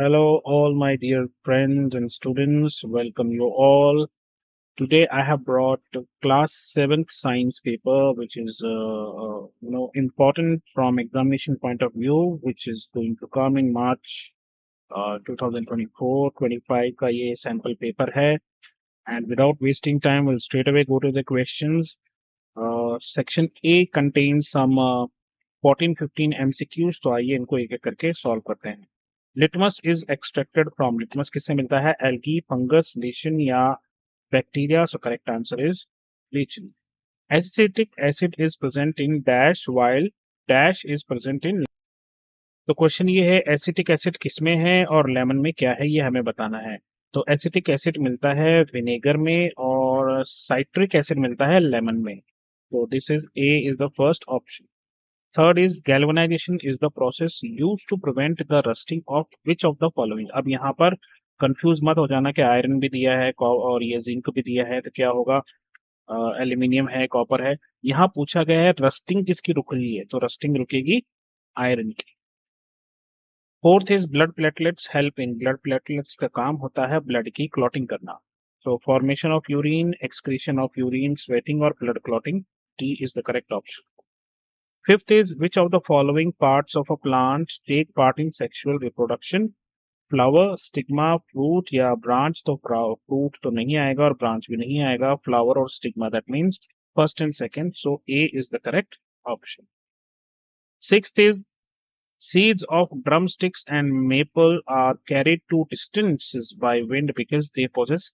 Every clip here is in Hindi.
Hello, all my dear friends and students. Welcome you all. Today, I have brought class 7th science paper, which is important from examination point of view, which is going to come in March 2024-25 का ये sample paper है. And without wasting time, we'll straight away go to the questions. Section A contains some 14-15 MCQs, तो आइए इनको एक एक करके सॉल्व करते हैं. Litmus is extracted from litmus किससे मिलता है? एल्गी, फंगस, लीचन या bacteria. So correct answer is lichen. Acetic acid is present in dash while dash is present in. तो क्वेश्चन ये है एसिटिक एसिड किसमें है और लेमन में क्या है, ये हमें बताना है. तो एसिटिक एसिड मिलता है विनेगर में और साइट्रिक एसिड मिलता है लेमन में. तो this is a is the first option. Third is galvanization is the process used to prevent the rusting of which of the following. अब यहाँ पर कंफ्यूज मत हो जाना कि आयरन भी दिया है और ये जिंक भी दिया है, तो क्या होगा? एल्यूमिनियम है, कॉपर है. यहाँ पूछा गया है रस्टिंग किसकी रुक रही है, तो रस्टिंग रुकेगी आयरन की. Fourth is blood platelets help in. Blood platelets का काम होता है ब्लड की क्लॉटिंग करना. So formation of urine, excretion of urine, sweating और blood clotting. D is the correct option. Fifth is which of the following parts of a plant take part in sexual reproduction? Flower, stigma, fruit या ब्रांच. तो फ्रूट तो नहीं आएगा और ब्रांच भी नहीं आएगा. फ्लावर और stigma, that means first and second. So A is the correct option. Sixth is seeds of drumsticks and maple are carried to distances by wind because they possess.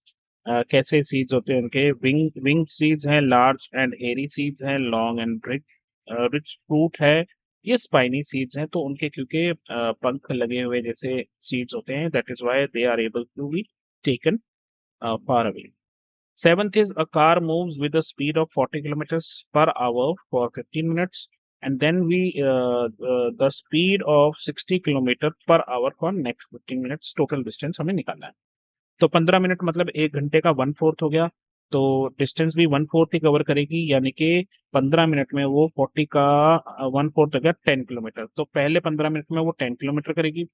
कैसे सीड्स होते हैं उनके? विंग सीड्स हैं, लार्ज एंड एरी सीड्स हैं, लॉन्ग एंड रिच फ्रूट है. ये स्पाइनी सीड्स हैं, तो उनके क्योंकि पंख लगे हुए जैसे सीड्स होते हैं, that is why they are able to be taken far away. Seventh is a car moves with a speed of 40 kilometers per hour for 15 minutes, and then the speed of 60 kilometer per hour for next 15 minutes. Total distance हमें निकालना है. तो 15 मिनट मतलब 1 घंटे का 1/4 हो गया. तो डिस्टेंस भी 1/4 ही कवर करेगी, यानी कि 15 मिनट में वो 40 का 1/4 हो गया 10 किलोमीटर. तो पहले 15 मिनट में वो 10 किलोमीटर करेगी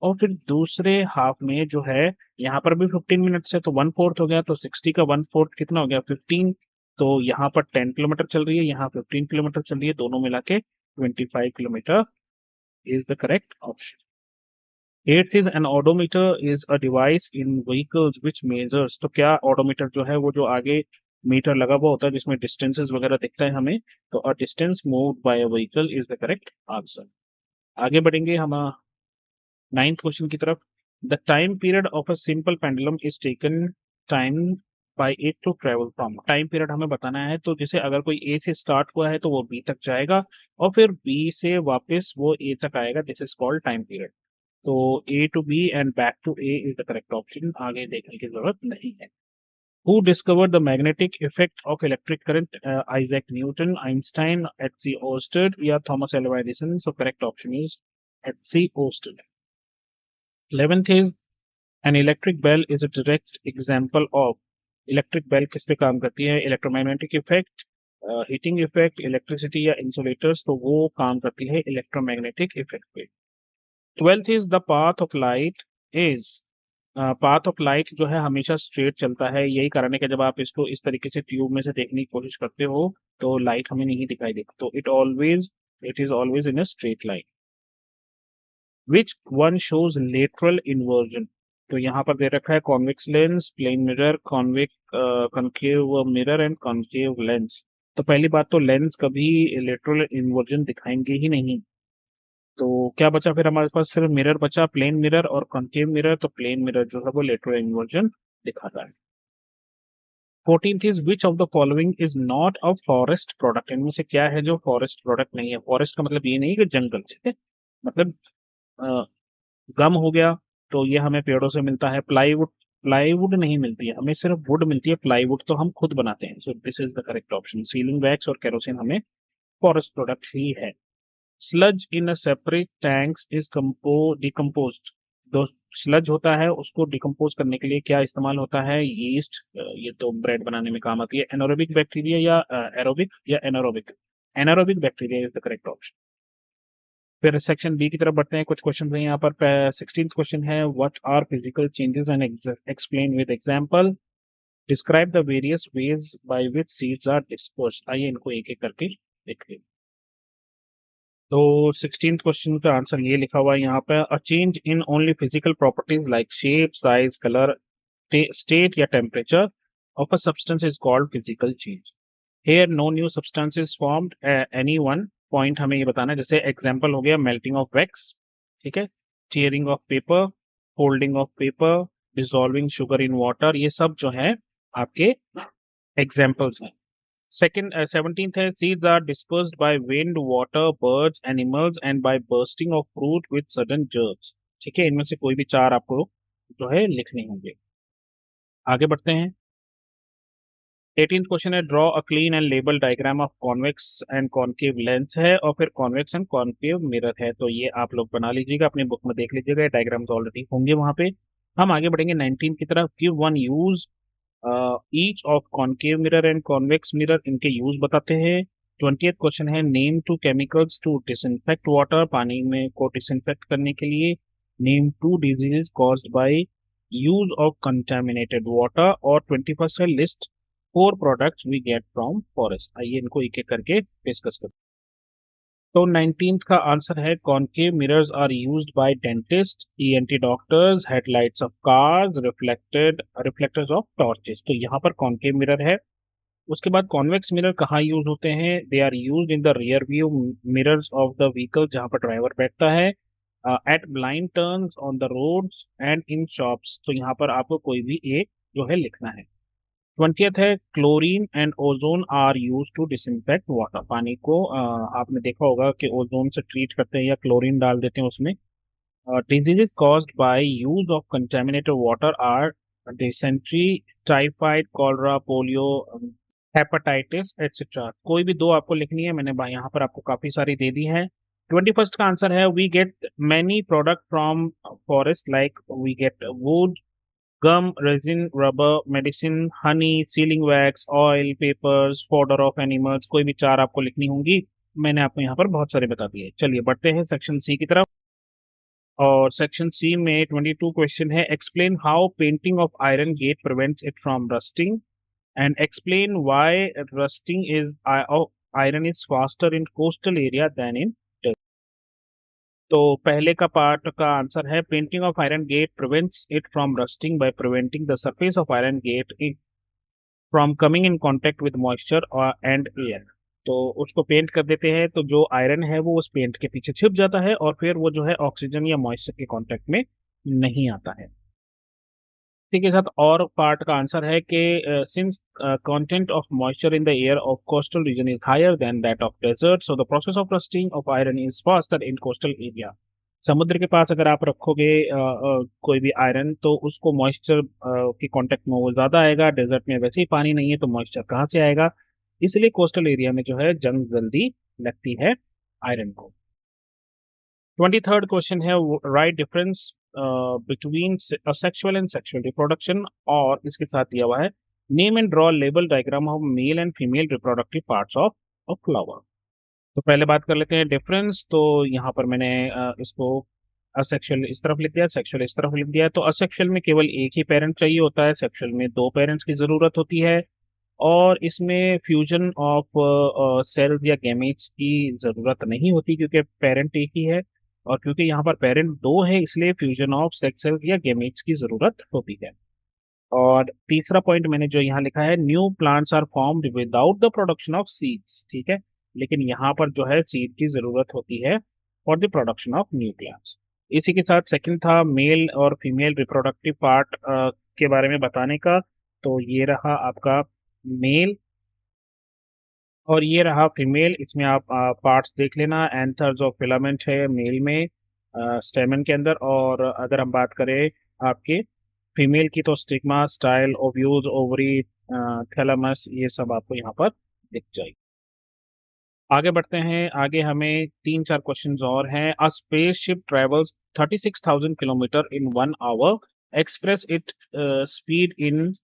और फिर दूसरे हाफ में जो है, यहाँ पर भी 15 मिनट से तो 1/4 हो गया, तो 60 का 1/4 कितना हो गया? 15. तो यहाँ पर 10 किलोमीटर चल रही है, यहाँ 15 किलोमीटर चल रही है, दोनों मिला के 25 kilometre is the correct option. Eighth is an odometer is a device in vehicles which measures. तो क्या odometer जो है वो जो आगे मीटर लगा हुआ होता है जिसमें डिस्टेंसेस वगैरह दिखता है हमें, तो a distance moved by a vehicle is the correct answer. आगे बढ़ेंगे हम नाइन्थ क्वेश्चन की तरफ. The time period of a simple pendulum is taken time by it to travel from. Time period हमें बताना है, तो जैसे अगर कोई ए से स्टार्ट हुआ है तो वो बी तक जाएगा और फिर बी से वापस वो ए तक आएगा. This is called time period. तो A to B and back to A is the correct option. आगे देखने की जरूरत नहीं है. Who discovered the magnetic effect of electric current? Isaac Newton, Einstein, H.C. Ørsted या Thomas Alva Edison. So correct option is H.C. Ørsted. 11th is an electric bell is a direct example of. Electric bell किस पे काम करती है? Electromagnetic effect, heating effect, electricity या इंसुलेटर्स. तो वो काम करती है इलेक्ट्रोमैग्नेटिक इफेक्ट पे. 12th is the path of light is. Path of light जो है हमेशा स्ट्रेट चलता है. यही कारण है कि जब आप इसको इस तरीके से ट्यूब में से देखने की कोशिश करते हो तो लाइट हमें नहीं दिखाई देती. तो it is always in a straight line. Which one shows lateral inversion. तो यहाँ पर दे रखा है convex lens, plane mirror, concave mirror and concave lens. तो पहली बात तो लेंस कभी लेटरल इन्वर्जन दिखाएंगे ही नहीं. तो क्या बचा फिर हमारे पास? सिर्फ मिरर बचा, प्लेन मिरर और कॉन्केव मिरर. तो प्लेन मिरर जो है वो लेटरल इन्वर्जन दिखाता है. 14th is which of the following is not a forest product. इनमें से क्या है जो फॉरेस्ट प्रोडक्ट नहीं है? फॉरेस्ट का मतलब ये नहीं कि जंगल, ठीक है. मतलब गम हो गया, तो ये हमें पेड़ों से मिलता है. प्लाईवुड नहीं मिलती है हमें, सिर्फ वुड मिलती है. प्लाईवुड तो हम खुद बनाते हैं. So this is the correct option. Sealing wax और केरोसिन हमें फॉरेस्ट प्रोडक्ट ही है. Sludge in a separate tanks is decomposed. जो स्लज होता है उसको डिकम्पोज करने के लिए क्या इस्तेमाल होता है? यीस्ट. ये तो ब्रेड बनाने में काम आती है. एनारोबिक बैक्टीरिया या एरोबिक या anaerobic. Anaerobic bacteria is the correct option. फिर सेक्शन बी की तरफ बढ़ते हैं, कुछ क्वेश्चन हैं यहाँ पर। 16th क्वेश्चन है, what are physical changes and explain with example, describe the various ways by which seeds are dispersed. आइए इनको एक एक करके देख लें। तो 16th क्वेश्चन का आंसर ये लिखा हुआ है यहाँ पे, a change in only physical properties like shape, size, colour, state या temperature of a substance is called physical change. Here no new substance is formed. Any one point हमें ये बताना है, जैसे एग्जांपल हो गया melting of wax, ठीक है, tearing of paper, folding of paper, dissolving sugar in water, ये सब जो है आपके एग्जांपल्स हैं। Second, 17th है, seeds are dispersed by wind, water, birds, animals and by bursting of fruit with sudden jerks। ठीक है, इनमें से कोई भी चार आपको जो है लिखने होंगे। आगे बढ़ते हैं। 18th क्वेश्चन है, draw a clean and label diagram of convex and concave lens है और फिर कॉन्वेक्स एंड कॉनकेव मिरर है। तो ये आप लोग बना लीजिएगा, अपनी बुक में देख लीजिएगा, डायग्राम्स ऑलरेडी होंगे वहां पे। हम आगे बढ़ेंगे 19 की तरफ। Give one use each of concave mirror and convex mirror, इनके यूज बताते हैं। 20th क्वेश्चन है, name two chemicals to disinfect water, पानी में को डिसइंफेक्ट करने के लिए। Name two diseases caused by use of contaminated water. और 21st है, list 4 products we get from forest. आइए इनको एक एक करके डिस्कस करते हैं। तो 19th का आंसर है, concave mirrors are used by dentist, ENT doctors, headlights of cars, reflectors of torches. तो यहाँ पर कॉनकेव मिरर है। उसके बाद कॉन्वेक्स मिरर कहाँ यूज होते हैं? They are used in the rear view mirrors of the vehicle, जहाँ पर ड्राइवर बैठता है, at blind turns on the roads and in shops. तो यहाँ पर आपको कोई भी एक जो है लिखना है। 20th है, chlorine and ozone are use to disinfect water. पानी को आपने देखा होगा कि ओजोन से ट्रीट करते हैं या क्लोरीन डाल देते हैं उसमें। Diseases caused by use of contaminated water are dysentery, typhoid, cholera, polio, hepatitis etcetera. कोई भी दो आपको लिखनी है, मैंने यहाँ पर आपको काफी सारी दे दी है। 21st का आंसर है, we get many product from forest like we get wood, gum, resin, rubber, medicine, honey, sealing wax, oil, papers, fodder of animals। कोई भी चार आपको लिखनी होंगी, मैंने आपको यहाँ पर बहुत सारे बता दिए। चलिए बढ़ते हैं सेक्शन सी की तरफ। और सेक्शन सी में 22 क्वेश्चन है, explain how painting of iron gate prevents it from rusting and explain why rusting is iron is faster in coastal area than in. तो पहले का पार्ट का आंसर है, painting of iron gate prevents it from rusting by preventing the surface of iron gate from coming in contact with moisture and air. तो उसको पेंट कर देते हैं, तो जो आयरन है वो उस पेंट के पीछे छिप जाता है और फिर वो जो है ऑक्सीजन या मॉइस्चर के कांटेक्ट में नहीं आता है। इसी के साथ और पार्ट का आंसर है कि since content of moisture in the air of coastal region is higher than that of desert, so the process of rusting of iron is faster in coastal area. समुद्र के पास अगर आप रखोगे कोई भी आयरन, तो उसको मॉइस्चर के कांटेक्ट में वो ज्यादा आएगा। डेजर्ट में वैसे ही पानी नहीं है, तो मॉइस्चर कहाँ से आएगा? इसलिए कोस्टल एरिया में जो है जंग जल्दी लगती है आयरन को। 23rd क्वेश्चन है, right difference between sexual and sexual reproduction, और इसके साथ दिया हुआ है, name and draw label diagram of male and female reproductive parts of a flower. तो पहले बात कर लेते हैं डिफरेंस। तो यहाँ पर मैंने इसको असेक्सुअल इस तरफ लिख दिया, सेक्सुअल इस तरफ लिख दिया। तो असेक्सुअल में केवल एक ही पेरेंट चाहिए होता है, सेक्सुअल में दो पेरेंट्स की जरूरत होती है। और इसमें फ्यूजन ऑफ सेल्स या गैमेट्स की जरूरत नहीं होती, क्योंकि पेरेंट एक ही है। और क्योंकि यहाँ पर पेरेंट दो है, इसलिए फ्यूजन ऑफ सेक्स सेल्स या गैमेट्स की जरूरत होती है। और तीसरा पॉइंट मैंने जो यहाँ लिखा है, new plants are formed without the production of seeds, ठीक है, लेकिन यहाँ पर जो है सीड की जरूरत होती है for the production of new plants. इसी के साथ सेकंड था मेल और फीमेल रिप्रोडक्टिव पार्ट के बारे में बताने का। तो ये रहा आपका मेल और ये रहा फीमेल। इसमें आप पार्ट्स देख लेना। एंथर्स ऑफ फिलामेंट है मेल में स्टेमन के अंदर, और अगर हम बात करें आपके फीमेल की, तो stigma, style, ovules, ovary, thalamus, ये सब आपको यहाँ पर दिख जाएगी। आगे बढ़ते हैं। आगे हमें तीन चार क्वेश्चंस और हैं। A spaceship travels 36,000 kilometer in 1 hour, express it speed in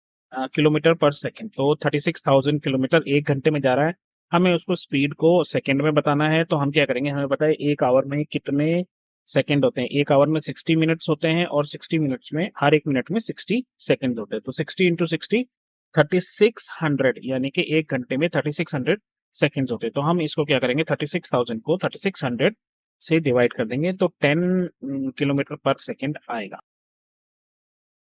kilometer per second. तो 36,000 किलोमीटर एक घंटे में जा रहा है। हमें उसको स्पीड को सेकंड में बताना है, तो हम क्या करेंगे, हमें पता है 1 आवर में कितने सेकंड होते हैं। 1 आवर में 60 मिनट्स होते हैं और 60 मिनट्स में हर एक मिनट में 60 सेकंड होते हैं। तो 60 × 60 3600, यानी कि 1 घंटे में 3600 सेकेंड्स होते हैं। तो हम इसको क्या करेंगे, 36,000 को 3600 से डिवाइड कर देंगे तो 10 किलोमीटर पर सेकेंड आएगा।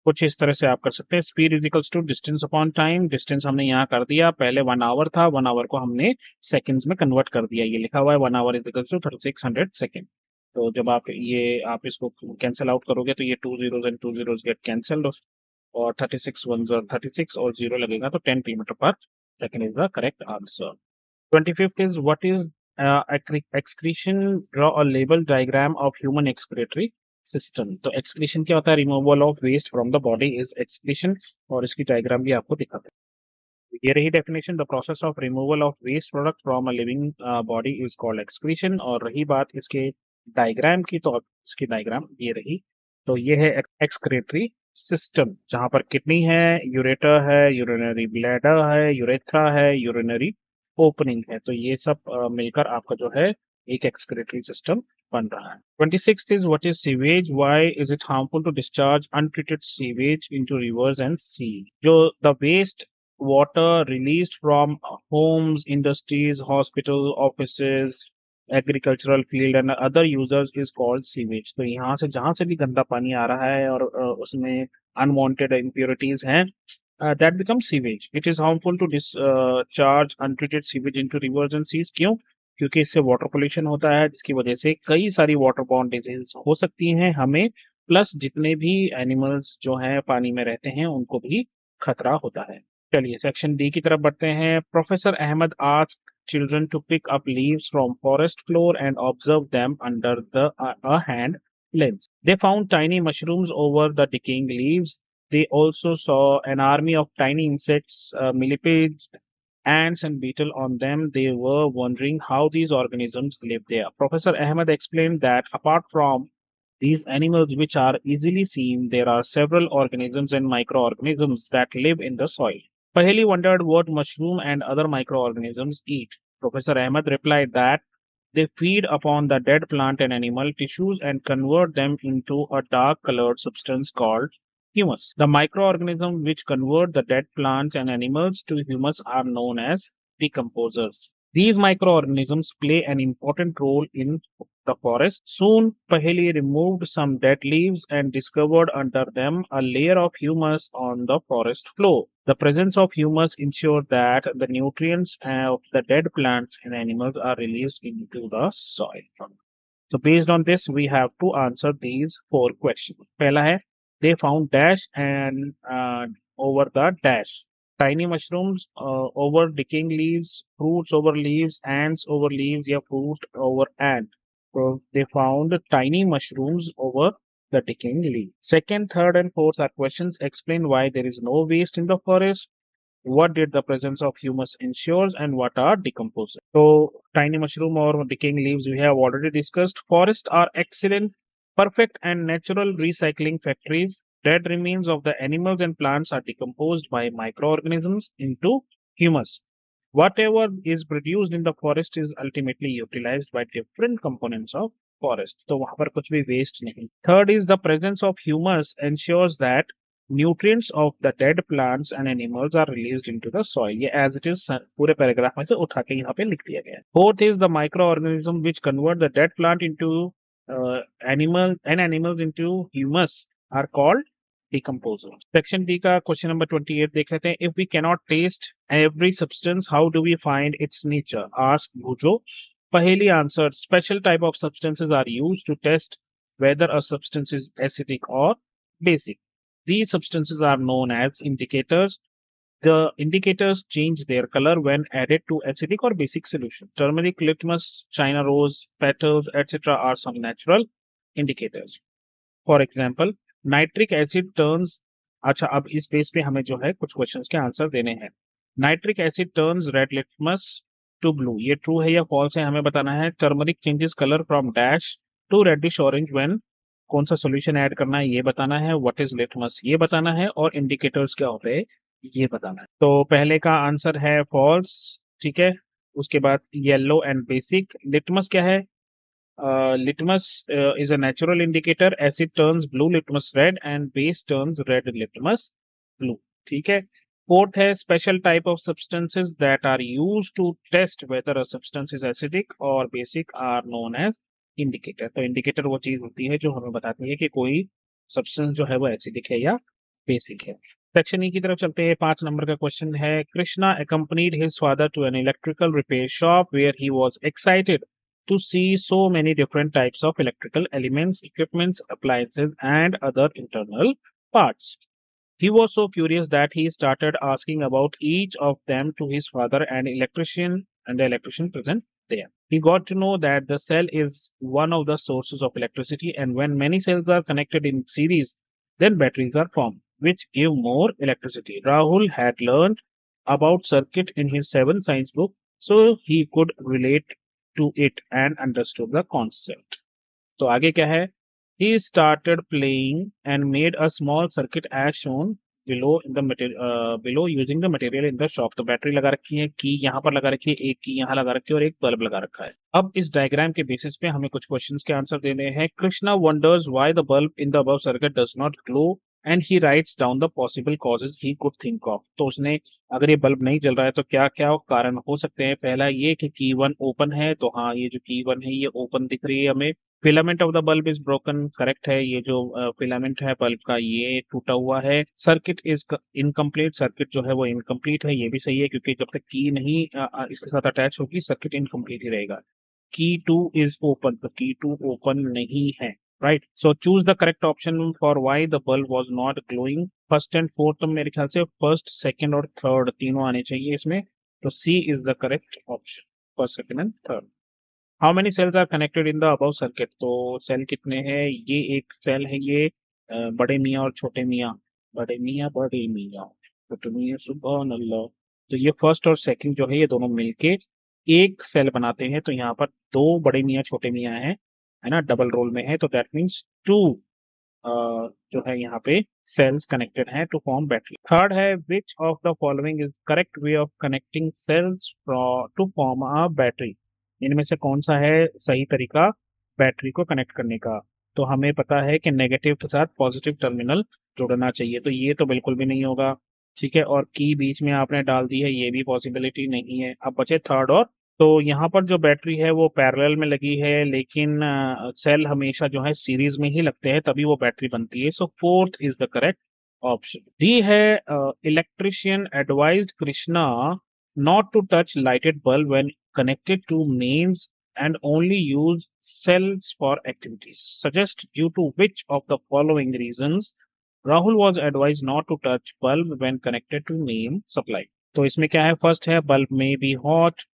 कुछ इस तरह से आप कर सकते हैं। Speed is equals to distance upon time. Distance हमने यहाँ कर दिया, पहले 1 आवर था, 1 आवर को हमने सेकंड्स में कन्वर्ट कर दिया। ये लिखा हुआ है 1 hour is equals to 3600 second. तो जब आप इसको कैंसिल आउट करोगे तो ये 2 zeros and 2 zeros get cancelled, और 36 1s और 36 और 0 लगेगा, तो 10 kilometre per second is the correct answer. 25th is what is excretion? Draw a label diagram of human excretory system. तो excretion क्या होता है? Removal of waste from the body is excretion, और इसकी डायग्राम भी आपको दिखाते हैं। ये रही definition, the process of removal of waste product from a living body is called excretion. और रही बात इसके डायग्राम की, तो इसकी डायग्राम ये रही। तो ये है एक्सक्रेटरी सिस्टम, जहां पर किडनी है, यूरेटर है, यूरिनरी ब्लैडर है, यूरेथ्रा है, यूरिनरी ओपनिंग है। तो ये सब मिलकर आपका जो है एक एक्सक्रेटरी सिस्टम बन रहा है। 26th is what is sewage? Why is it harmful to discharge untreated sewage into rivers and sea? जो the waste water released from homes, industries, hospitals, offices, agricultural field and other users is called sewage. तो यहाँ से जहाँ से भी गंदा पानी आ रहा है और उसमें unwanted impurities हैं, that becomes sewage. It is harmful to discharge untreated sewage into rivers and seas. क्यों? क्योंकि इससे वाटर पोल्यूशन होता है, जिसकी वजह से कई सारी वाटर बॉर्न डिजीज हो सकती हैं हमें, प्लस जितने भी एनिमल्स जो हैं पानी में रहते हैं उनको भी खतरा होता है। चलिए सेक्शन डी की तरफ बढ़ते हैं। Professor Ahmed asked children to pick up leaves from forest floor and observe them under a hand lens. They found tiny mushrooms over the decaying leaves. They also saw an army of tiny insects, millipedes, ants and beetle on them. They were wondering how these organisms live there. Professor Ahmed explained that apart from these animals which are easily seen, there are several organisms and microorganisms that live in the soil. Paheli wondered what mushroom and other microorganisms eat. Professor Ahmed replied that they feed upon the dead plant and animal tissues and convert them into a dark colored substance called humus. The microorganisms which convert the dead plants and animals to humus are known as decomposers. These microorganisms play an important role in the forest. Soon, Paheli removed some dead leaves and discovered under them a layer of humus on the forest floor. The presence of humus ensured that the nutrients of the dead plants and animals are released into the soil. So based on this, we have to answer these 4 questions. पहला है, they found dash and over the dash. Tiny mushrooms over decaying leaves, fruits over leaves, ants over leaves, या fruit over ant. So they found tiny mushrooms over the decaying leaf. Second, third, and fourth are questions. Explain why there is no waste in the forest. What did the presence of humus ensures, and what are decomposers? So, tiny mushroom or decaying leaves we have already discussed. Forests are excellent, perfect, and natural recycling factories. Dead remains of the animals and plants are decomposed by microorganisms into humus. Whatever is produced in the forest is ultimately utilized by different components of forest. तो वहां पर कुछ भी waste नहीं. Third is the presence of humus ensures that nutrients of the dead plants and animals are released into the soil. ये as it is पूरे पैराग्राफ में से उठा के यहाँ पे लिख दिया गया है. Fourth is the microorganism which convert the dead plant into animals into humus are called decomposer. Section D का question number 28 देख लेते हैं. If we cannot taste every substance, how do we find its nature? Asked Bhujo. Paheli answered, special type of substances are used to test whether a substance is acidic or basic. These substances are known as indicators. The indicators change their color when added to acidic or basic solution. Turmeric, litmus, China rose, petals, etc. are some natural indicators. For example nitric acid turns, अच्छा अब इस बेस पे हमें जो है कुछ क्वेश्चंस के आंसर देने हैं. Nitric acid turns red litmus to blue, ये ट्रू है या फॉल्स है हमें बताना है. Turmeric changes colour from dash to reddish orange when, कौन सा सॉल्यूशन ऐड करना है ये बताना है. व्हाट इज लिटमस ये बताना है, और इंडिकेटर्स क्या होते हैं ये बताना है. तो पहले का आंसर है फॉल्स, ठीक है. उसके बाद येलो एंड बेसिक। लिटमस क्या है? Litmus is a natural indicator. Acid turns blue litmus red and base turns red litmus blue. ठीक है। Fourth है special type of substances that are used to test whether a substance is acidic or basic are known as indicator. तो indicator वो चीज होती है जो हमें बताती है कि कोई substance जो है वो acidic है या basic है। सेक्शन ई की तरफ चलते हैं। 5 नंबर का क्वेश्चन है, Krishna accompanied his father to an electrical repair shop where he was excited to see so many different types of electrical elements, equipments, appliances, and other internal parts. He was so curious that he started asking about each of them to his father and the electrician present there. He got to know that the cell is one of the sources of electricity, and when many cells are connected in series, then batteries are formed, which give more electricity. Rahul had learned about circuit in his 7th science book, so he could relate to it and understood the concept. तो आगे क्या है? He started playing and made a small circuit as shown below using the material in the shop. तो बैटरी लगा रखी है, की यहाँ पर लगा रखी है, एक की यहाँ लगा रखी है और एक बल्ब लगा रखा है। अब इस डायग्राम के बेसिस पे हमें कुछ क्वेश्चंस के आंसर देने हैं। Krishna wonders why the bulb in the above circuit does not glow and he writes down the possible causes he could think of. तो उसने, अगर ये बल्ब नहीं जल रहा है तो क्या क्या कारण हो सकते हैं? पहला ये कि की वन ओपन है, तो हाँ ये जो की वन है ये ओपन दिख रही है हमें। Filament of the bulb is broken, correct है, ये जो फिलामेंट है बल्ब का ये टूटा हुआ है। सर्किट इज इनकम्प्लीट, सर्किट जो है वो इनकम्प्लीट है, ये भी सही है क्योंकि जब तक की नहीं इसके साथ अटैच होगी सर्किट इनकम्प्लीट ही रहेगा। की टू इज ओपन, तो की टू ओपन नहीं है, right. So choose the correct option for why the bulb was not glowing. First and fourth, तो मेरे ख्याल से फर्स्ट सेकंड और थर्ड तीनों आने चाहिए इसमें, तो C is the correct option, first second and third. How many cells are connected in the above circuit? तो सेल कितने हैं? ये एक सेल है ये, बड़े मियाँ और छोटे मियाँ, बड़े मियाँ बड़े मियाँ, छोटे मियाँ सुभान अल्लाह। तो ये फर्स्ट और सेकंड जो है ये दोनों मिलके एक सेल बनाते हैं, तो यहाँ पर दो बड़े मियाँ छोटे मियाँ हैं, है ना, डबल रोल में है, तो दैट मीन्स टू जो है यहाँ पे सेल्स कनेक्टेड हैं टू फॉर्म बैटरी। थर्ड है, which of the following is correct way of connecting cells to form a battery? इनमें से कौन सा है सही तरीका बैटरी को कनेक्ट करने का? तो हमें पता है कि नेगेटिव के साथ पॉजिटिव टर्मिनल जोड़ना चाहिए, तो ये तो बिल्कुल भी नहीं होगा, ठीक है। और की बीच में आपने डाल दी है, ये भी पॉसिबिलिटी नहीं है। अब बचे थर्ड और, तो यहाँ पर जो बैटरी है वो पैरेलल में लगी है, लेकिन सेल हमेशा जो है सीरीज में ही लगते हैं तभी वो बैटरी बनती है, so fourth is the correct option. D है, electrician advised Krishna not to touch lighted bulb when connected to mains and only use cells for activities. Suggest due to which of the following reasons Rahul was advised not to touch bulb when connected to main supply. तो इसमें क्या है? फर्स्ट है bulb may be hot,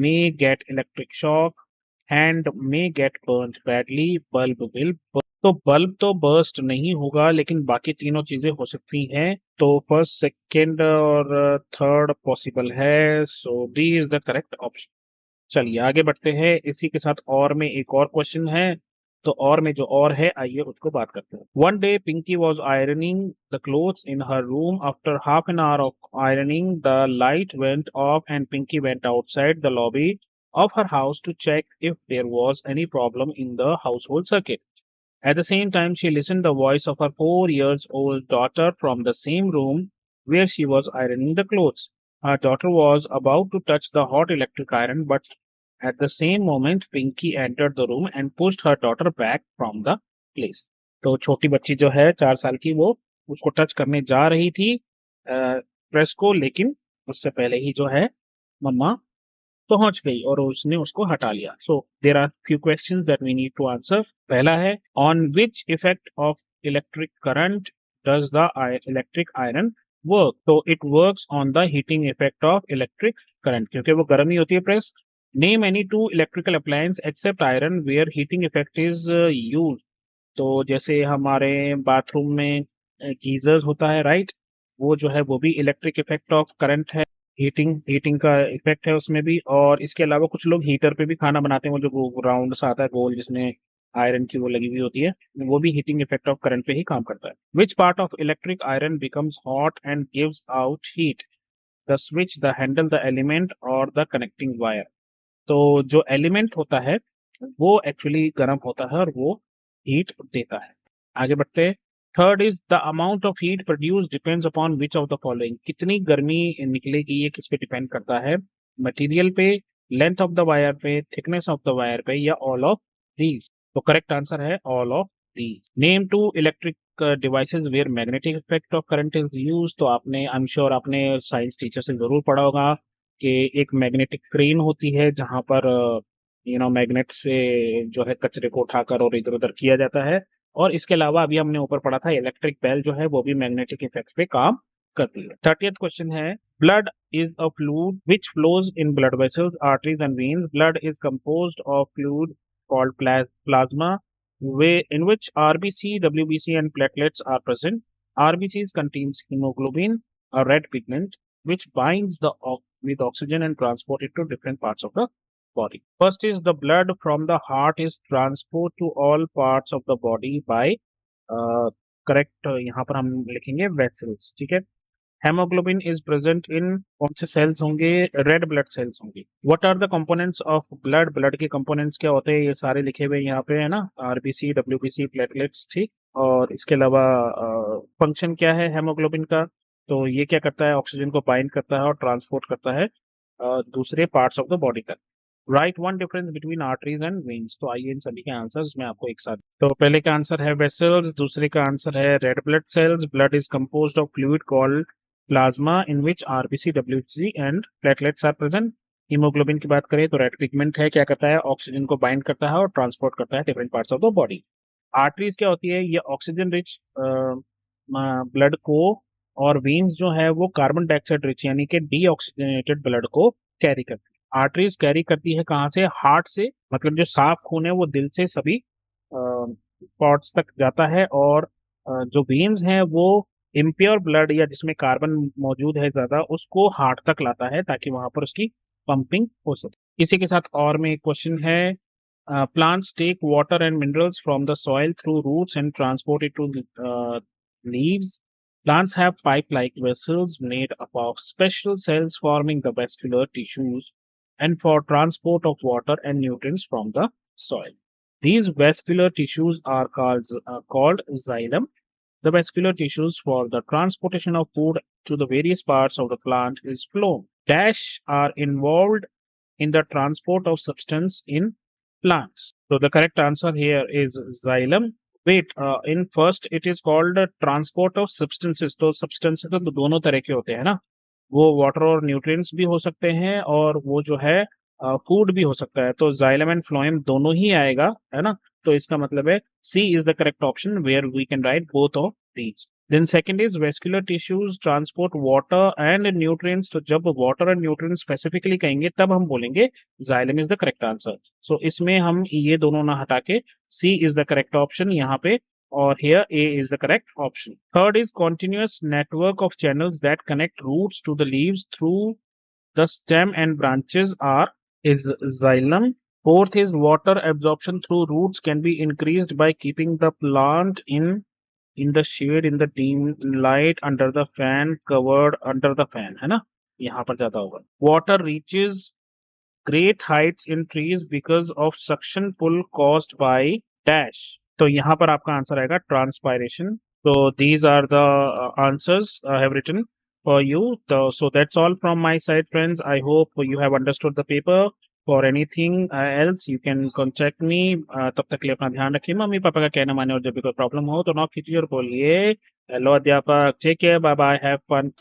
may get electric shock, hand may get burnt badly, bulb will burst. तो बल्ब तो बर्स्ट नहीं होगा, लेकिन बाकी तीनों चीजें हो सकती हैं, तो फर्स्ट सेकंड और थर्ड पॉसिबल है, so D is the correct option. चलिए आगे बढ़ते हैं, इसी के साथ और में एक और क्वेश्चन है, तो और में जो और है आइए उसको बात करते हैं। One day Pinky was ironing the clothes in her room, after half an hour of ironing the light went off and Pinky went outside the lobby of her house to check if there was any problem in the household circuit. At the same time, she listened the voice of her 4 years old daughter from the same room where she was ironing the clothes. Her daughter was about to touch the hot electric iron, but at the same moment, Pinky entered the room and pushed her daughter back from the place. तो छोटी बच्ची जो है 4 साल की, वो उसको टच करने जा रही थी प्रेस को, लेकिन उससे पहले ही जो है मम्मा पहुंच गई और उसने उसको हटा लिया। So there are few questions that we need to answer. पहला है, on which effect of electric current does the electric iron work? तो it works on the heating effect of electric current, क्योंकि वो गर्म ही होती है press. Name any two electrical appliance except iron where heating effect is use. तो जैसे हमारे बाथरूम में गीजर होता है, राइट, वो जो है वो भी इलेक्ट्रिक इफेक्ट ऑफ करंट है, हीटिंग हीटिंग का इफेक्ट है उसमें भी। और इसके अलावा कुछ लोग हीटर पे भी खाना बनाते हैं, वो जो राउंड सा आता है गोल जिसमें आयरन की वो लगी हुई होती है, वो भी हीटिंग इफेक्ट ऑफ करंट पे ही काम करता है। Which part of electric iron becomes hot and gives out heat? The switch, the handle, the element और द कनेक्टिंग वायर। तो जो एलिमेंट होता है वो एक्चुअली गर्म होता है और वो हीट देता है। आगे बढ़ते हैं। Third is the amount of heat produce depends upon which of the following. कितनी गर्मी निकलेगी ये किस पे डिपेंड करता है? मटेरियल पे, लेंथ ऑफ द वायर पे, थिकनेस ऑफ द वायर पे, या ऑल ऑफ दीज। तो करेक्ट आंसर है all of these. Name two electric devices where magnetic effect of current is use. तो आपने, आई एम श्योर आपने साइंस टीचर से जरूर पढ़ा होगा कि एक मैग्नेटिक क्रेन होती है जहां पर मैग्नेट से जो है कचरे को उठाकर और इधर उधर किया जाता है। और इसके अलावा अभी हमने ऊपर पढ़ा था इलेक्ट्रिक बेल जो है वो भी मैग्नेटिक इफेक्ट पे काम करती है। 30th क्वेश्चन है, blood is a fluid which flows in blood vessels, arteries and veins. Blood is composed of fluid called plasma, in which RBC, WBC, and platelets are present. RBCs contains hemoglobin, a red pigment, which binds with oxygen and transport it to different parts of the body. First is the blood from the heart is transport to all parts of the body by correct यहाँ पर हम लिखेंगे vessels, ठीक है। हेमोग्लोबिन इज प्रेजेंट इन कौन से सेल्स होंगे? रेड ब्लड सेल्स होंगे। What are the components of blood? Blood के कंपोनेंट्स क्या होते हैं? ये सारे लिखे हुए यहाँ पे है ना, आरबीसी, डब्ल्यूबीसी, प्लेटलेट्स, ठीक। और इसके अलावा फंक्शन क्या है हेमोग्लोबिन का? तो ये क्या करता है? ऑक्सीजन को बाइंड करता है और ट्रांसपोर्ट करता है दूसरे पार्ट्स ऑफ द बॉडी तक। Right one difference between arteries and veins. तो आइए इन सभी के आंसर्स मैं आपको एक साथ। तो पहले का आंसर है वेसल्स, दूसरे का आंसर है red blood cells. Blood is composed of fluid called plasma in which RBC, WBC and platelets are present. Haemoglobin की बात करें तो रेड पिगमेंट है, क्या करता है? ऑक्सीजन को बाइंड करता है और ट्रांसपोर्ट करता है different parts of the body. Arteries क्या होती है? ये ऑक्सीजन रिच ब्लड को, और वेन्स जो है वो कार्बन डाइऑक्साइड रिच यानी कि डीऑक्सीजनेटेड ब्लड को कैरी करती है। आर्टरीज कैरी करती है कहाँ से? हार्ट से, मतलब जो साफ खून है वो दिल से सभी पॉर्ट्स तक जाता है। और जो वेन्स हैं वो इम्प्योर ब्लड या जिसमें कार्बन मौजूद है ज्यादा उसको हार्ट तक लाता है ताकि वहां पर उसकी पंपिंग हो सके। इसी के साथ और में एक क्वेश्चन है, plants take water and minerals from the soil through roots and transport it to the leaves. Plants have pipe-like vessels made up of special cells forming the vascular tissues and for transport of water and nutrients from the soil. These vascular tissues are called xylem. The vascular tissues for the transportation of food to the various parts of the plant is phloem. Dash are involved in the transport of substance in plants. So the correct answer here is xylem. Wait, in first it is called transport of substances. तो substances तो दोनों तरह के होते हैं ना, वो वाटर और न्यूट्रिएंट्स भी हो सकते हैं और वो जो है फूड भी हो सकता है। तो जाइलम एंड फ्लोएम दोनों ही आएगा, है ना। तो इसका मतलब है C is the correct option where we can write both of these. Then second is vascular tissues transport water and nutrients. तो जब वाटर एंड न्यूट्रिएंट्स स्पेसिफिकली कहेंगे तब हम बोलेंगे xylem is the correct answer. So इसमें हम ये दोनों ना हटा के C is the correct option यहाँ पे, or here A is the correct option. Third is continuous network of channels that connect roots to the leaves through the stem and branches is xylem. Fourth is water absorption through roots can be increased by keeping the plant in the shade, in the dim light, under the fan, covered under the fan, है ना, यहाँ पर ज्यादा होगा। Water reaches great heights in trees because of suction pull caused by dash। तो यहाँ पर आपका आंसर आएगा ट्रांसपायरेशन। तो these are the answers I have written for you. So that's all from my side, friends. I hope you have understood the paper. For anything else you can contact me. तब तक के लिए अपना ध्यान रखिए, मम्मी पापा का कहना माने, और जब भी कोई प्रॉब्लम हो तो नॉक कीजिए और बोलिए हेलो अध्यापक, take care, bye bye, have fun.